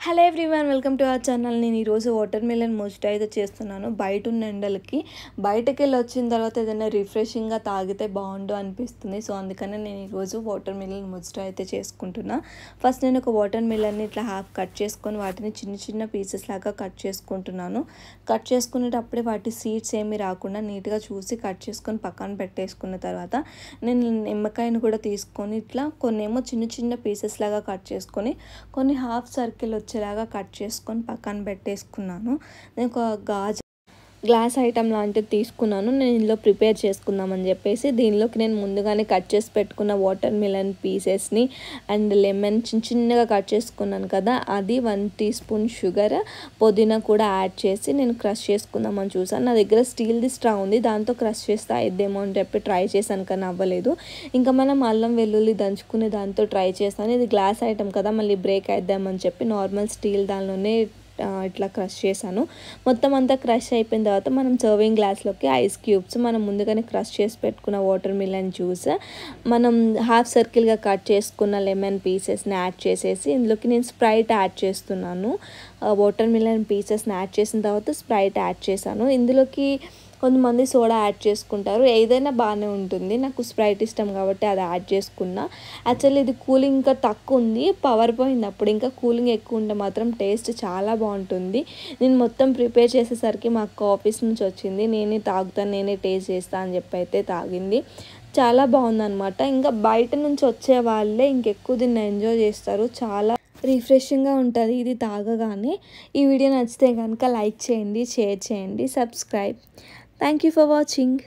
Hello everyone, welcome to our channel. నేను ఈరోజు water melon ముజ్జిటా అయితే చేస్తున్నాను. బయట ఉన్న ఎండలకి బయటకు వెళ్ళి వచ్చిన తర్వాత ఏదైనా రిఫ్రెషింగ్గా తాగితే బాగుండు అనిపిస్తుంది. సో అందుకనే నేను ఈరోజు వాటర్ మిలన్ ముజ్జిటా అయితే చేసుకుంటున్నా. ఫస్ట్ నేను ఒక వాటర్ మిలన్ని ఇట్లా హాఫ్ కట్ చేసుకొని వాటిని చిన్న చిన్న పీసెస్ లాగా కట్ చేసుకుంటున్నాను. కట్ చేసుకునేటప్పుడే వాటి సీడ్స్ ఏమీ రాకుండా నీట్గా చూసి కట్ చేసుకొని పక్కన పెట్టేసుకున్న తర్వాత నేను నిమ్మకాయను కూడా తీసుకొని ఇట్లా కొన్నేమో చిన్న చిన్న పీసెస్ లాగా కట్ చేసుకొని కొన్ని హాఫ్ సర్కిల్ వచ్చేలాగా కట్ చేసుకొని పక్కన పెట్టేసుకున్నాను. నేను ఒక గ్లాస్ ఐటమ్ లాంటిది తీసుకున్నాను. నేను ఇందులో ప్రిపేర్ చేసుకుందామని చెప్పేసి దీనిలోకి నేను ముందుగానే కట్ చేసి పెట్టుకున్న వాటర్ మిలన్ పీసెస్ని అండ్ లెమన్ చిన్నగా కట్ చేసుకున్నాను కదా, అది 1 టీ స్పూన్ షుగర్, పుదీనా కూడా యాడ్ చేసి నేను క్రష్ చేసుకుందామని చూసాను. నా దగ్గర స్టీల్ది స్ట్రా ఉంది, దాంతో క్రష్ చేస్తే అయిద్దేమో అని చెప్పి ట్రై చేశాను కానీ అవ్వలేదు. ఇంకా మనం అల్లం వెల్లుల్లి దంచుకునే దాంతో ట్రై చేస్తాను. ఇది గ్లాస్ ఐటమ్ కదా, మళ్ళీ బ్రేక్ అయిద్దామని చెప్పి నార్మల్ స్టీల్ దానిలోనే ఇట్లా క్రష్ చేశాను. మొత్తం అంతా క్రష్ అయిపోయిన తర్వాత మనం సర్వింగ్ గ్లాస్లోకి ఐస్ క్యూబ్స్, మనం ముందుగానే క్రష్ చేసి పెట్టుకున్న వాటర్ మిలన్ జ్యూస్, మనం హాఫ్ సర్కిల్గా కట్ చేసుకున్న లెమన్ పీసెస్ని యాడ్ చేసేసి ఇందులోకి నేను స్ప్రైట్ యాడ్ చేస్తున్నాను. వాటర్ మిలన్ పీసెస్ని యాడ్ చేసిన తర్వాత స్ప్రైట్ యాడ్ చేశాను. ఇందులోకి కొంతమంది సోడా యాడ్ చేసుకుంటారు, ఏదైనా బాగానే ఉంటుంది. నాకు స్ప్రైట్ ఇష్టం కాబట్టి అది యాడ్ చేసుకున్నా. యాక్చువల్లీ ఇది కూలింగ్ ఇంకా తక్కువ ఉంది, పవర్ పోయింది. అప్పుడు ఇంకా కూలింగ్ ఎక్కువ ఉంటే మాత్రం టేస్ట్ చాలా బాగుంటుంది. నేను మొత్తం ప్రిపేర్ చేసేసరికి మా అక్క ఆఫీస్ నుంచి వచ్చింది. నేనే తాగుతాను, నేనే టేస్ట్ చేస్తాను అని చెప్పి అయితే తాగింది. చాలా బాగుందన్నమాట. ఇంకా బయట నుంచి వచ్చే వాళ్ళే ఇంకెక్కువ దీన్ని ఎంజాయ్ చేస్తారు. చాలా రిఫ్రెషింగ్గా ఉంటుంది ఇది తాగగానే. ఈ వీడియో నచ్చితే కనుక లైక్ చేయండి, షేర్ చేయండి, subscribe. Thank you for watching.